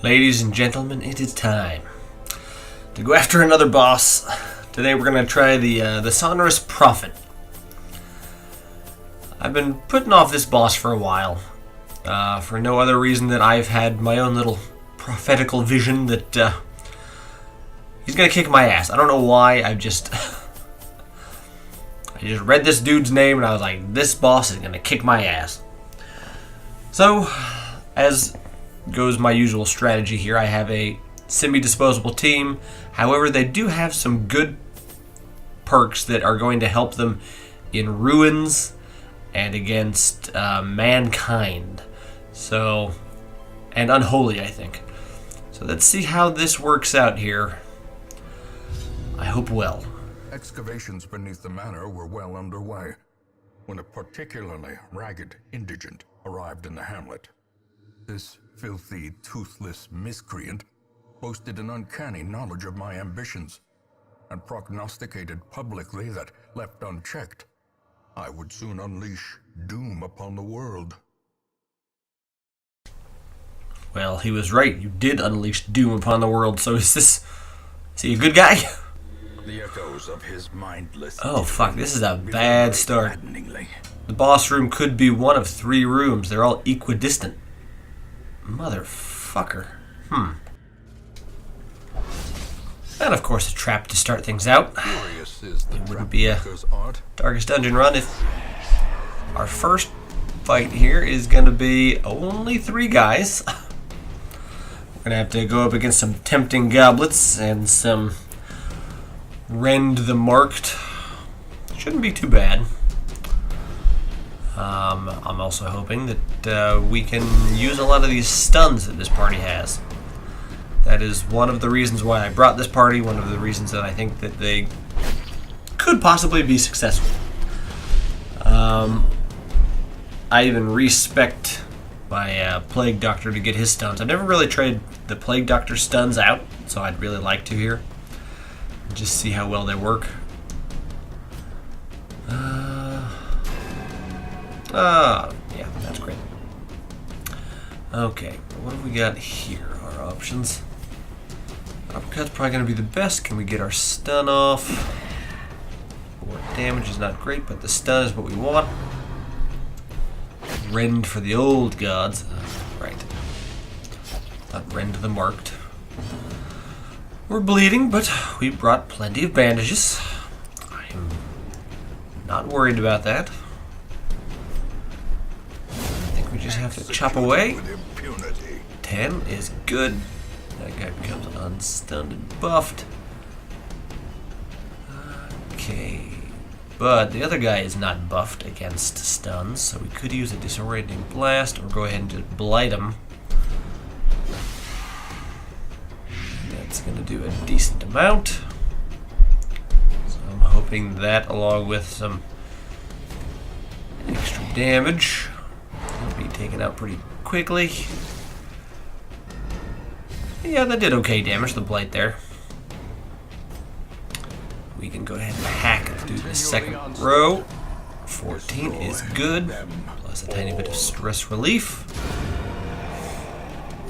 Ladies and gentlemen, it is time to go after another boss. Today we're going to try the Sonorous Prophet. I've been putting off this boss for a while, for no other reason than I've had my own little prophetical vision that he's going to kick my ass. I don't know why, I just read this dude's name and I was like, this boss is going to kick my ass. So, as goes my usual strategy here, I have a semi-disposable team. However, they do have some good perks that are going to help them in ruins and against mankind. So, and unholy, I think. So let's see how this works out here. I hope well. Excavations beneath the manor were well underway when a particularly ragged indigent arrived in the hamlet. This filthy, toothless miscreant boasted an uncanny knowledge of my ambitions and prognosticated publicly that, left unchecked, I would soon unleash doom upon the world. Well, he was right. You did unleash doom upon the world. So is he a good guy? The echoes of his mindless... Oh, fuck. This is a bad start. The boss room could be one of 3 rooms. They're all equidistant. Motherfucker. And of course a trap to start things out. It wouldn't be a Darkest Dungeon run if our first fight here is going to be only 3 guys. We're going to have to go up against some tempting goblets and some Rend the Marked. Shouldn't be too bad. I'm also hoping that we can use a lot of these stuns that this party has. That is one of the reasons why I brought this party, one of the reasons that I think that they could possibly be successful. I even respect my Plague Doctor to get his stuns. I've never really tried the Plague Doctor stuns out, so I'd really like to here. Just see how well they work. Yeah, that's great. Okay, what have we got here? Our options. Uppercut's probably going to be the best. Can we get our stun off? More damage is not great, but the stun is what we want. Rend for the old gods. Right. Not Rend the Marked. We're bleeding, but we brought plenty of bandages. I'm not worried about that. We just have to chop away. 10 is good. That guy becomes unstunned and buffed. Okay. But the other guy is not buffed against stuns, so we could use a disorienting blast or go ahead and just blight him. That's going to do a decent amount. So I'm hoping that, along with some extra damage, will be taken out pretty quickly. Yeah, that did okay damage, the blight there. We can go ahead and hack it through the second row. 14 is good, plus a tiny bit of stress relief.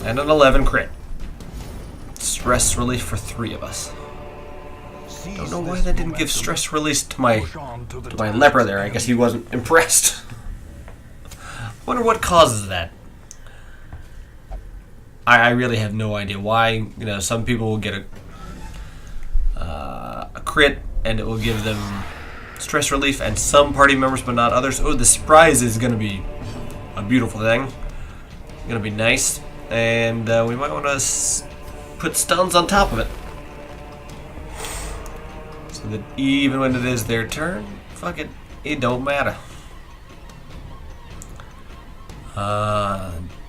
And an 11 crit. Stress relief for 3 of us. Don't know why that didn't give stress release to my leper there. I guess he wasn't impressed. Wonder what causes that. I really have no idea why. You know, some people will get a crit and it will give them stress relief, and some party members, but not others. Oh, the surprise is going to be a beautiful thing. It's going to be nice, and we might want to put stuns on top of it, so that even when it is their turn, fuck it, it don't matter.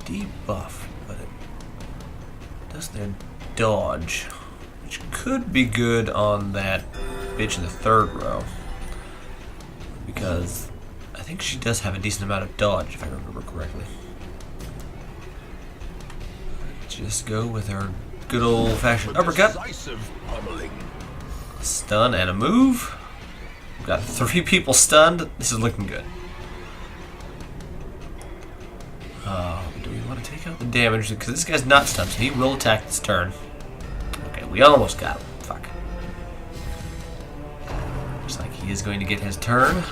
Debuff, but it does their dodge, which could be good on that bitch in the 3rd row, because I think she does have a decent amount of dodge, if I remember correctly. Just go with our good old-fashioned uppercut, stun, and a move. We've got 3 people stunned. This is looking good. Do we want to take out the damage because this guy's not stunned, so he will attack this turn. Okay, we almost got him. Fuck. Looks like he is going to get his turn.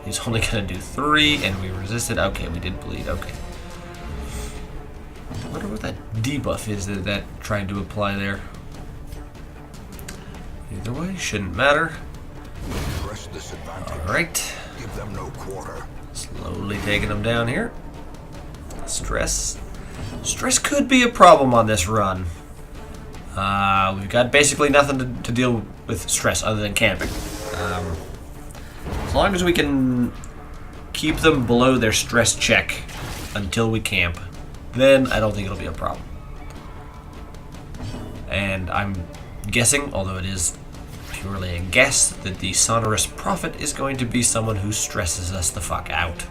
He's only going to do 3, and we resisted. Okay, we did bleed. Okay. I wonder what that debuff is that trying to apply there. Either way, shouldn't matter. Alright. Give them no quarter. Slowly taking them down here. Stress. Stress could be a problem on this run. We've got basically nothing to deal with stress other than camping. As long as we can keep them below their stress check until we camp, then I don't think it'll be a problem. And I'm guessing, although it is purely a guess, that the Sonorous Prophet is going to be someone who stresses us the fuck out.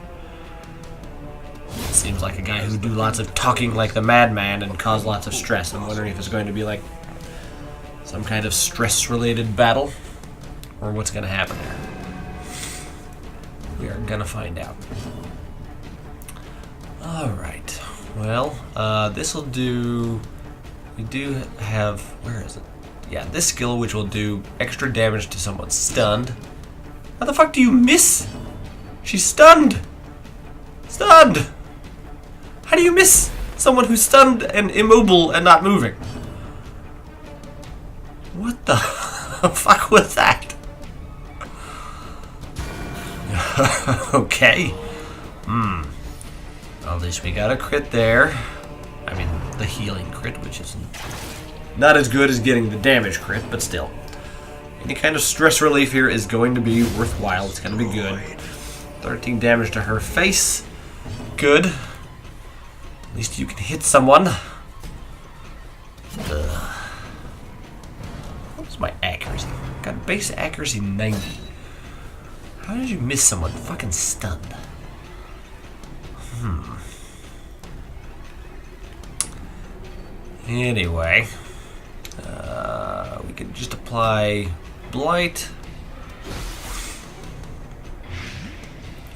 Seems like a guy who do lots of talking like the madman and cause lots of stress. I'm wondering if it's going to be like some kind of stress-related battle, or what's going to happen there. We are going to find out. Alright. Well, this will do... We do have... Where is it? Yeah, this skill, which will do extra damage to someone stunned. How the fuck do you miss? She's stunned! Stunned! How do you miss someone who's stunned and immobile and not moving? What the fuck was that? Okay. Well, at least we got a crit there. I mean, the healing crit, which isn't not as good as getting the damage crit, but still. Any kind of stress relief here is going to be worthwhile. It's going to be good. 13 damage to her face. Good. At least you can hit someone. What's my accuracy? Got base accuracy 90. How did you miss someone fucking stunned? Anyway, we could just apply Blight,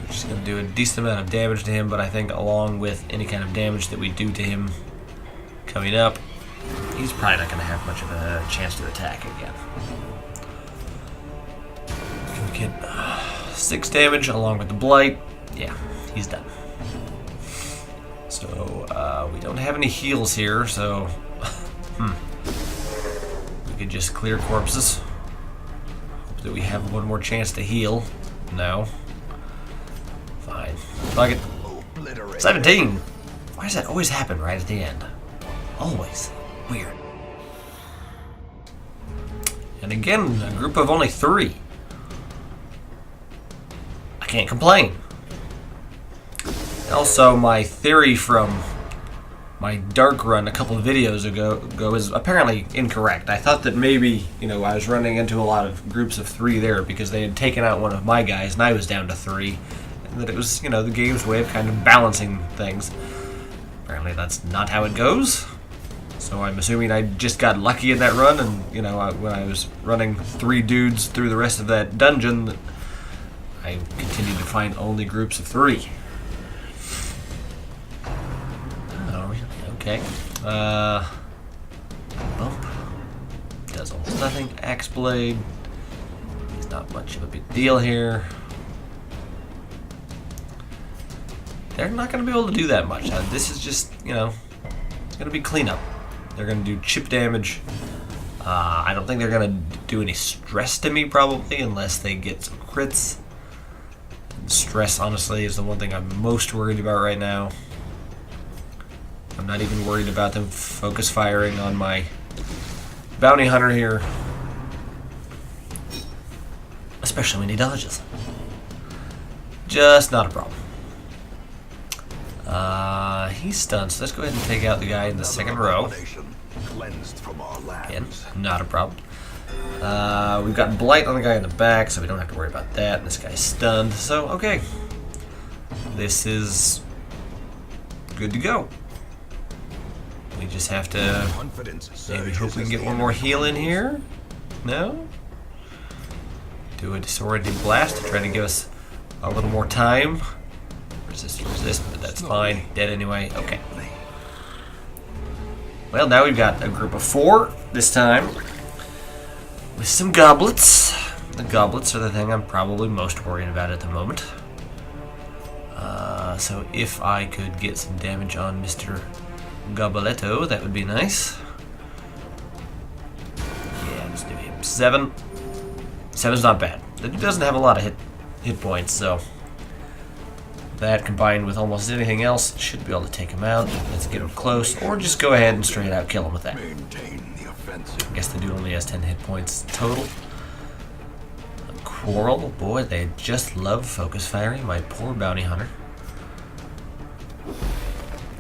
which is going to do a decent amount of damage to him, but I think along with any kind of damage that we do to him coming up, he's probably not going to have much of a chance to attack again. We get 6 damage along with the Blight. Yeah, he's done. So, we don't have any heals here, so we could just clear corpses. Hope that we have one more chance to heal. No. Fine. Fuck it. 17! Why does that always happen right at the end? Always. Weird. And again, a group of only 3. I can't complain. Also, my theory from my dark run a couple of videos ago is apparently incorrect. I thought that maybe, I was running into a lot of groups of 3 there because they had taken out one of my guys and I was down to 3. And that it was, the game's way of kind of balancing things. Apparently that's not how it goes. So I'm assuming I just got lucky in that run and, when I was running 3 dudes through the rest of that dungeon, I continued to find only groups of 3. Okay. Bump. Does almost nothing. Axe Blade. He's not much of a big deal here. They're not going to be able to do that much. This is just, it's going to be cleanup. They're going to do chip damage. I don't think they're going to do any stress to me, probably, unless they get some crits. Stress, honestly, is the one thing I'm most worried about right now. I'm not even worried about them focus firing on my bounty hunter here. Especially when he dodges. Just not a problem. He's stunned, so let's go ahead and take out the guy in the second row. Again, not a problem. We've got Blight on the guy in the back, so we don't have to worry about that. And this guy's stunned, so okay. This is good to go. We just have to maybe hope we can get one more heal in here. No? Do a disorienting blast to try to give us a little more time. resist, but that's fine. Dead anyway. Okay. Well, now we've got a group of 4 this time with some goblets. The goblets are the thing I'm probably most worried about at the moment. So if I could get some damage on Mr. Goboletto, that would be nice. Yeah, let's do him. 7. 7's not bad. He doesn't have a lot of hit points, so that combined with almost anything else should be able to take him out. Let's get him close, or just go ahead and straight out kill him with that. I guess the dude only has 10 hit points total. A quarrel, boy, they just love focus firing. My poor bounty hunter.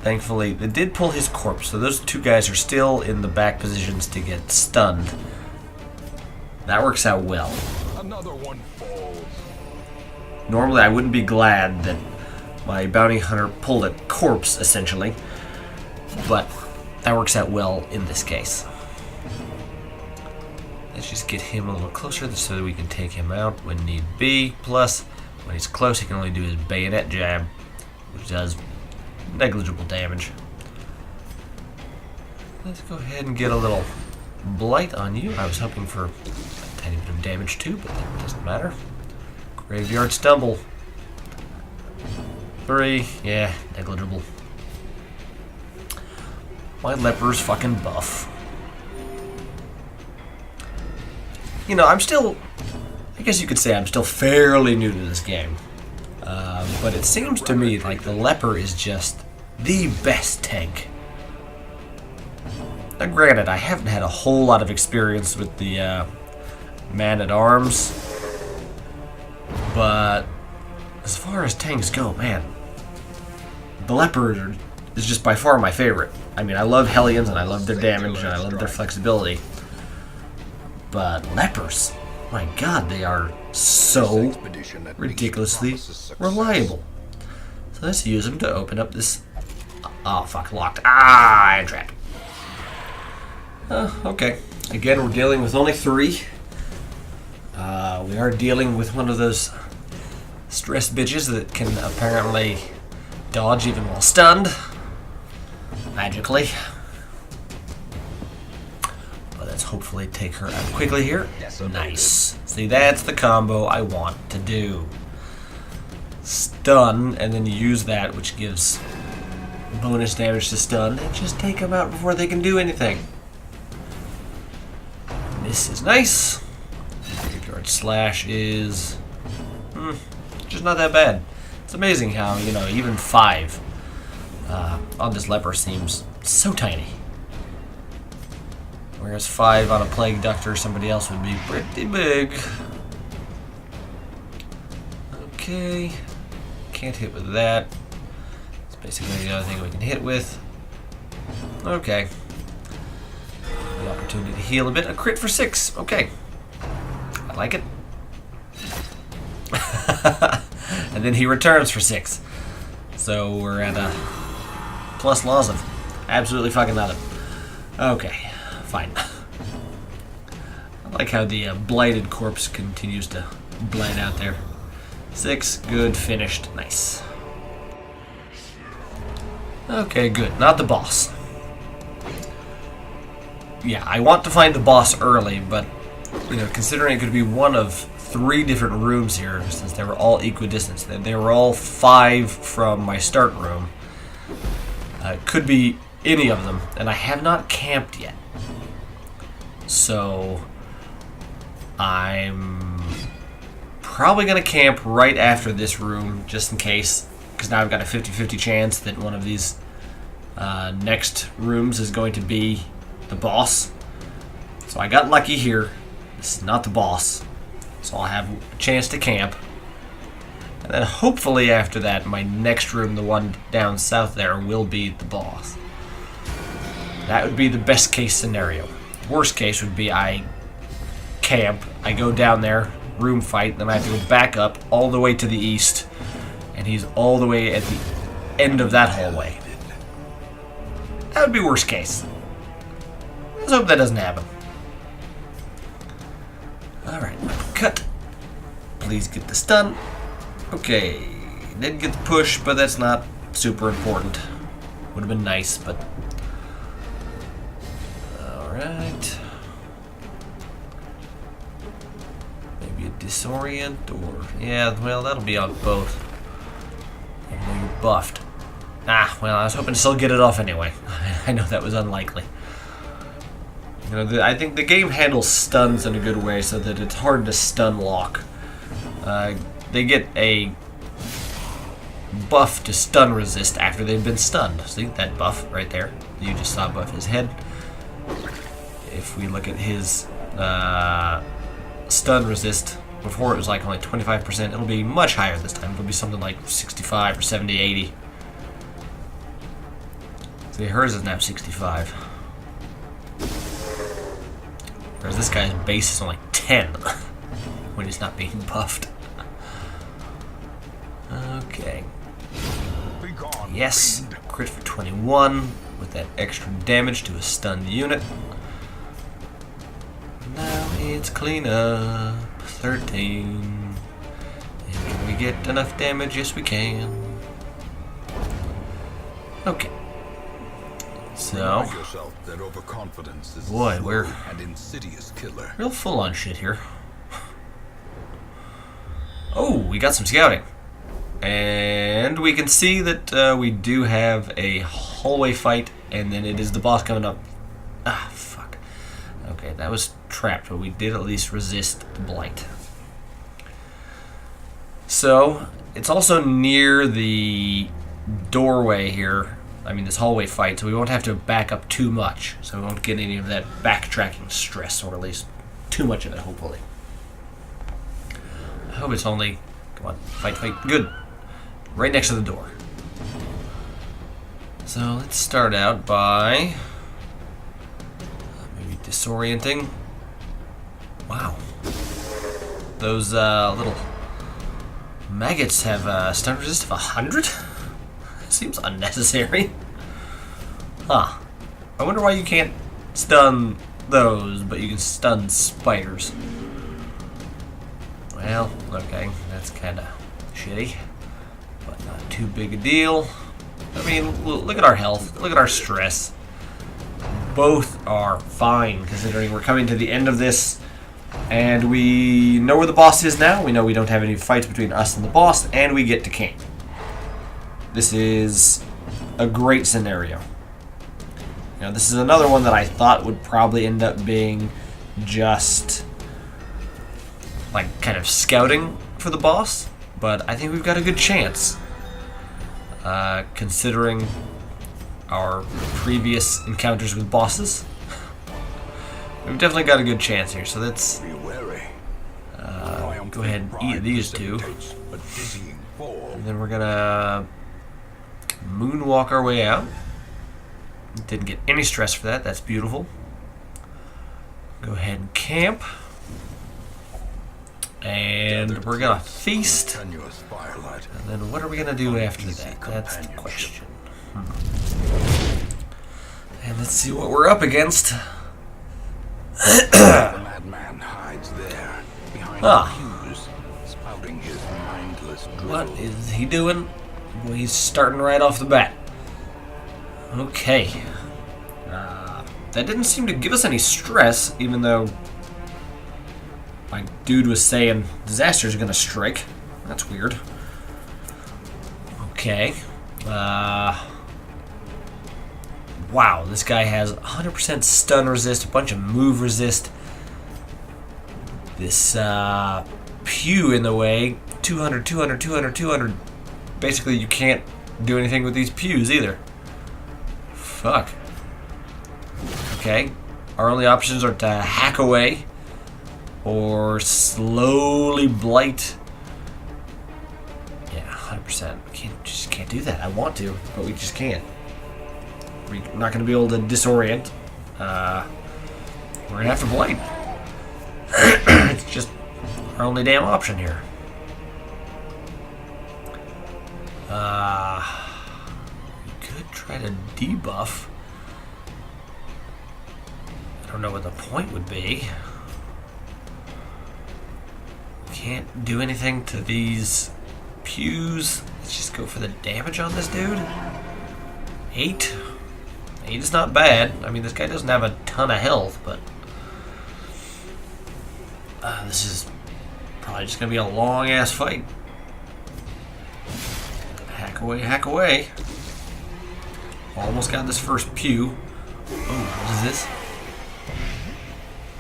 Thankfully, they did pull his corpse, so those 2 guys are still in the back positions to get stunned. That works out well. Another one falls. Normally, I wouldn't be glad that my bounty hunter pulled a corpse, essentially, but that works out well in this case. Let's just get him a little closer so that we can take him out when need be. Plus, when he's close, he can only do his bayonet jab, which does negligible damage. Let's go ahead and get a little blight on you. I was hoping for a tiny bit of damage too, but that doesn't matter. Graveyard stumble. 3, yeah, negligible. My leper's fucking buff. You know, I guess you could say I'm still fairly new to this game. But it seems to me like the leper is just the best tank. Now granted, I haven't had a whole lot of experience with the man-at-arms, but as far as tanks go, man, the leper is just by far my favorite. I mean, I love Hellions, and I love their damage, and I love their flexibility, but lepers, my god, they are so ridiculously reliable. So let's use them to open up this... Oh, fuck, locked. Ah, I'm trapped. Okay. Again, we're dealing with only 3. We are dealing with one of those stressed bitches that can apparently dodge even while stunned. Magically. But let's hopefully take her out quickly here. Nice. See, that's the combo I want to do. Stun, and then use that, which gives bonus damage to stun, and just take them out before they can do anything. This is nice. Graveyard slash is just not that bad. It's amazing how, you know, even 5 on this leper seems so tiny. Whereas 5 on a plague doctor or somebody else would be pretty big. Okay. Can't hit with that. It's basically the only thing we can hit with. Okay. The opportunity to heal a bit. A crit for 6. Okay. I like it. And then he returns for 6. So we're at a plus laws of absolutely fucking nothing. Okay. Fine. I like how the blighted corpse continues to blight out there. 6. Good. Finished. Nice. Okay, good. Not the boss. Yeah, I want to find the boss early, but, you know, considering it could be one of 3 different rooms here, since they were all equidistant, they were all 5 from my start room. It could be any of them, and I have not camped yet. So, I'm probably going to camp right after this room, just in case, because now I've got a 50-50 chance that one of these next rooms is going to be the boss. So I got lucky here. This is not the boss. So I'll have a chance to camp. And then hopefully after that, my next room, the one down south there, will be the boss. That would be the best case scenario. Worst case would be I camp, I go down there, room fight, then I have to go back up all the way to the east, and he's all the way at the end of that hallway. That would be worst case. Let's hope that doesn't happen. Alright, cut. Please get the stun. Okay, Did get the push, but that's not super important. Would have been nice, but... Alright. Maybe a disorient, or... Yeah, well, that'll be on both. I know you're buffed. Ah, well, I was hoping to still get it off anyway. I know that was unlikely. You know, I think the game handles stuns in a good way so that it's hard to stun lock. They get a buff to stun resist after they've been stunned. See that buff right there? You just saw buff his head. If we look at his stun resist, before it was like only 25%, it'll be much higher this time. It'll be something like 65 or 70, 80. See, hers is now 65. Whereas this guy's base is only 10 when he's not being buffed. Okay. Yes, crit for 21 with that extra damage to a stunned unit. Now it's clean up. 13. And can we get enough damage? Yes, we can. Okay. So, boy, we're real full on shit here. Oh, we got some scouting. And we can see that we do have a hallway fight, and then it is the boss coming up. Ah, fuck. Okay, that was trapped, but we did at least resist the blight. So, it's also near the doorway here. I mean, this hallway fight, so we won't have to back up too much. So we won't get any of that backtracking stress, or at least too much of it, hopefully. I hope it's only... Come on, fight, fight. Good. Right next to the door. So let's start out by... maybe disorienting. Wow. Those little maggots have stun resist of 100? Seems unnecessary. Huh. I wonder why you can't stun those, but you can stun spiders. Well, okay, that's kind of shitty, but not too big a deal. I mean, look at our health, look at our stress. Both are fine, considering we're coming to the end of this, and we know where the boss is now. We know we don't have any fights between us and the boss, and we get to camp. This is a great scenario. You know, this is another one that I thought would probably end up being just like kind of scouting for the boss, but I think we've got a good chance, considering our previous encounters with bosses. We've definitely got a good chance here, so let's go ahead and eat these two, and then we're gonna moonwalk our way out. Didn't get any stress for that. That's beautiful. Go ahead and camp. And we're gonna feast. And then what are we gonna do after that? That's the question. And let's see what we're up against. The madman hides there behind pews, spouting his mindless drivel. What is he doing? Well, he's starting right off the bat. Okay. That didn't seem to give us any stress, even though my dude was saying disasters are gonna strike. That's weird. Okay. Wow, this guy has 100% stun resist, a bunch of move resist. This pew in the way, 200, 200, 200, 200. Basically, you can't do anything with these pews either. Fuck. Okay. Our only options are to hack away or slowly blight. Yeah, 100%. We just can't do that. I want to, but we just can't. We're not going to be able to disorient. We're going to have to blight. It's just our only damn option here. We could try to debuff. I don't know what the point would be. Can't do anything to these pews. Let's just go for the damage on this dude. 8. 8 is not bad. I mean, this guy doesn't have a ton of health, but this is probably just going to be a long-ass fight. Hack away, hack away. Almost got this first pew. Oh, what is this?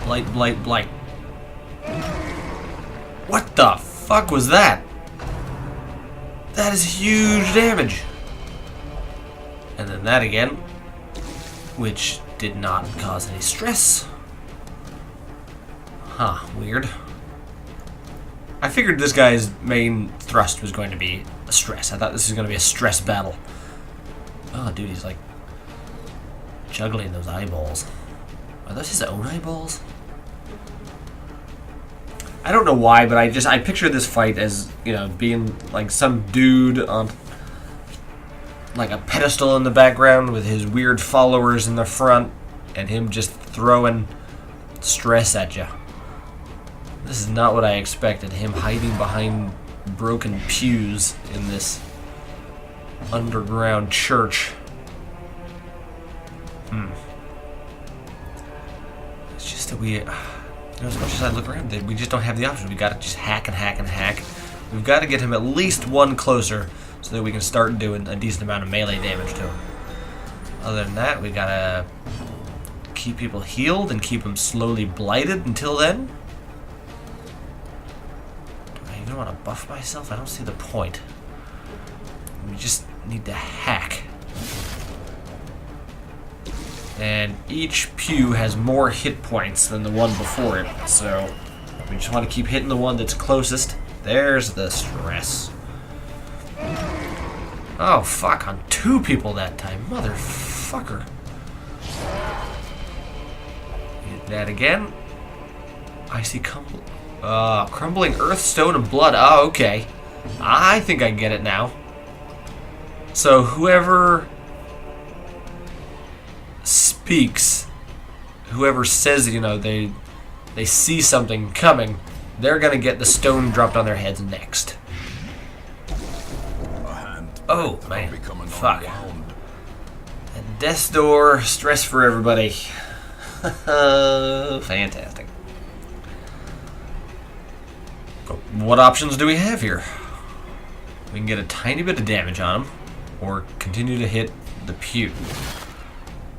Blight, blight, blight. What the fuck was that? That is huge damage. And then that again, which did not cause any stress. Huh, weird. I figured this guy's main thrust was going to be a stress. I thought this was going to be a stress battle. Oh, dude, he's like juggling those eyeballs. Are those his own eyeballs? I don't know why, but I picture this fight as, you know, being like some dude on like a pedestal in the background with his weird followers in the front and him just throwing stress at you. This is not what I expected. Him hiding behind broken pews in this underground church. It's just that we, as much as I look around, we just don't have the option. We gotta just hack and hack and hack. We've got to get him at least one closer so that we can start doing a decent amount of melee damage to him. Other than that, we gotta keep people healed and keep them slowly blighted until then. Do I even want to buff myself? I don't see the point. We just need to hack. And each pew has more hit points than the one before it, so we just want to keep hitting the one that's closest. There's the stress. Oh, fuck, on 2 people that time. Motherfucker. Hit that again. I see crumbling earth, stone, and blood. Oh, okay. I think I get it now. So whoever speaks, whoever says, you know, they see something coming, they're gonna get the stone dropped on their heads next. Oh, man. Fuck. And death's door, stress for everybody. Fantastic. What options do we have here? We can get a tiny bit of damage on him, or continue to hit the pew.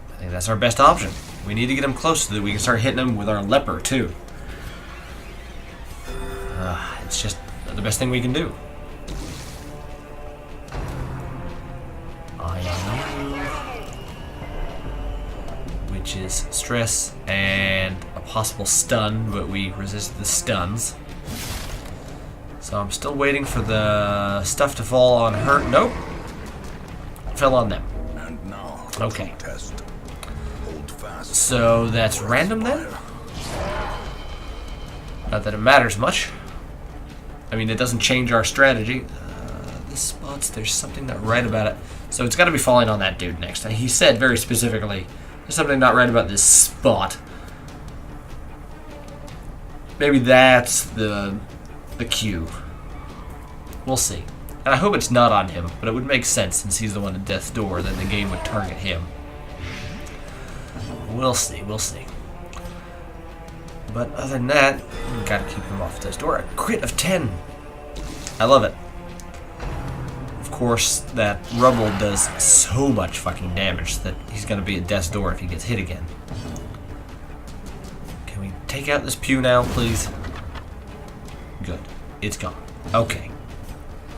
I think that's our best option. We need to get him close so that we can start hitting him with our leper, too. It's just the best thing we can do. Which is stress and a possible stun, but we resist the stuns. So I'm still waiting for the stuff to fall on her. Nope. Fell on them. And now, okay. Test. Hold fast. So that's random then? Not that it matters much. I mean, it doesn't change our strategy. This spot's, there's something not right about it. So it's got to be falling on that dude next. He said very specifically, there's something not right about this spot. Maybe that's the cue. We'll see. And I hope it's not on him, but it would make sense since he's the one at death's door, then the game would target him. We'll see, we'll see. But other than that, we gotta keep him off death's door. A crit of 10. I love it. Of course, that rubble does so much fucking damage that he's gonna be at death's door if he gets hit again. Can we take out this pew now, please? Good. It's gone. Okay.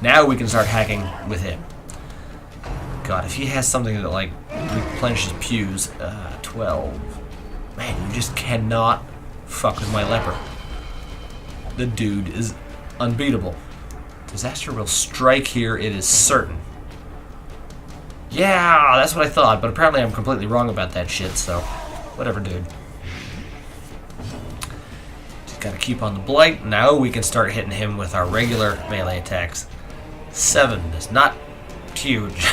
Now we can start hacking with him. God, if he has something that, like, replenishes pews, 12. Man, you just cannot fuck with my leper. The dude is unbeatable. Disaster will strike here, it is certain. Yeah, that's what I thought, but apparently I'm completely wrong about that shit, so whatever, dude. Just gotta keep on the blight. Now we can start hitting him with our regular melee attacks. 7 is not huge.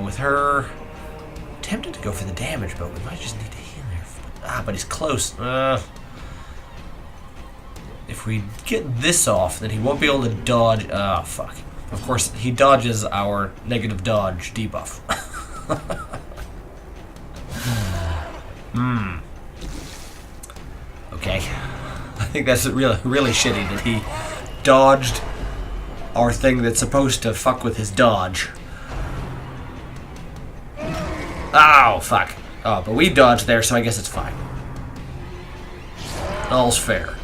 With her, tempted to go for the damage, but we might just need to heal her. But he's close. If if we get this off, then he won't be able to dodge. Oh, fuck. Of course, he dodges our negative dodge debuff. Okay. I think that's really shitty that he dodged our thing that's supposed to fuck with his dodge. Oh, fuck. Oh, but we dodged there, so I guess it's fine. All's fair.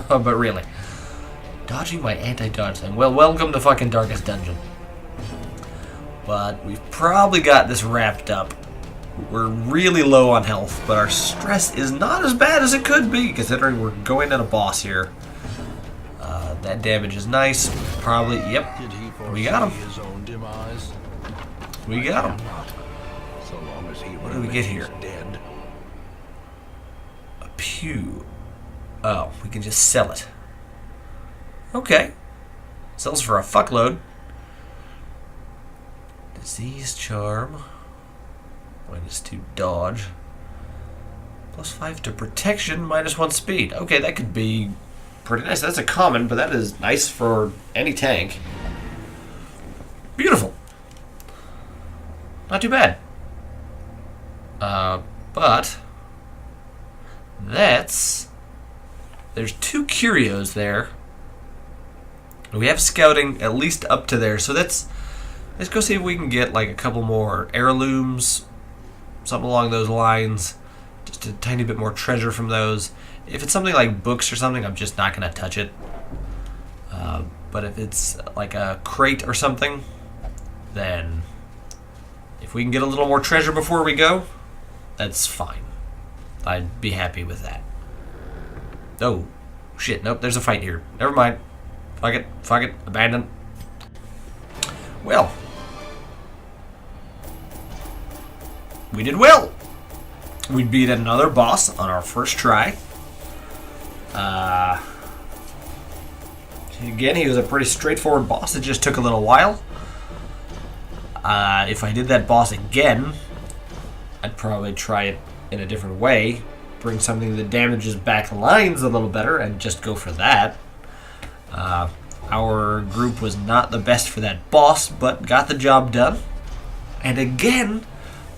But really. Dodging my anti-dodge thing. Well, welcome to fucking Darkest Dungeon. But we've probably got this wrapped up. We're really low on health, but our stress is not as bad as it could be, considering we're going at a boss here. That damage is nice. Probably, yep. We got him. We got him. What do we get here? A pew. Oh, we can just sell it. Okay. Sells for a fuckload. Disease charm. -2 dodge. +5 to protection, -1 speed. Okay, that could be pretty nice. That's a common, but that is nice for any tank. Beautiful. Not too bad. But there's 2 curios there. We have scouting at least up to there, so let's go see if we can get like a couple more heirlooms, something along those lines. Just a tiny bit more treasure from those. If it's something like books or something, I'm just not going to touch it. But if it's like a crate or something, then if we can get a little more treasure before we go, that's fine. I'd be happy with that. Oh, shit. Nope, there's a fight here. Never mind. Fuck it. Fuck it. Abandon. Well. We did well. We beat another boss on our first try. Again, he was a pretty straightforward boss. It just took a little while. If I did that boss again, I'd probably try it in a different way. Bring something that damages back lines a little better and just go for that. Our group was not the best for that boss, but got the job done. And again,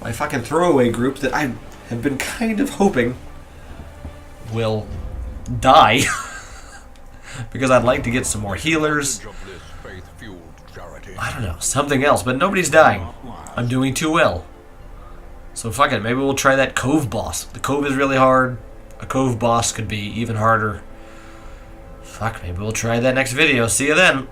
my fucking throwaway group that I have been kind of hoping will die. Because I'd like to get some more healers. I don't know, something else, but nobody's dying. I'm doing too well. So fuck it, maybe we'll try that cove boss. The cove is really hard. A cove boss could be even harder. Fuck, maybe we'll try that next video. See you then.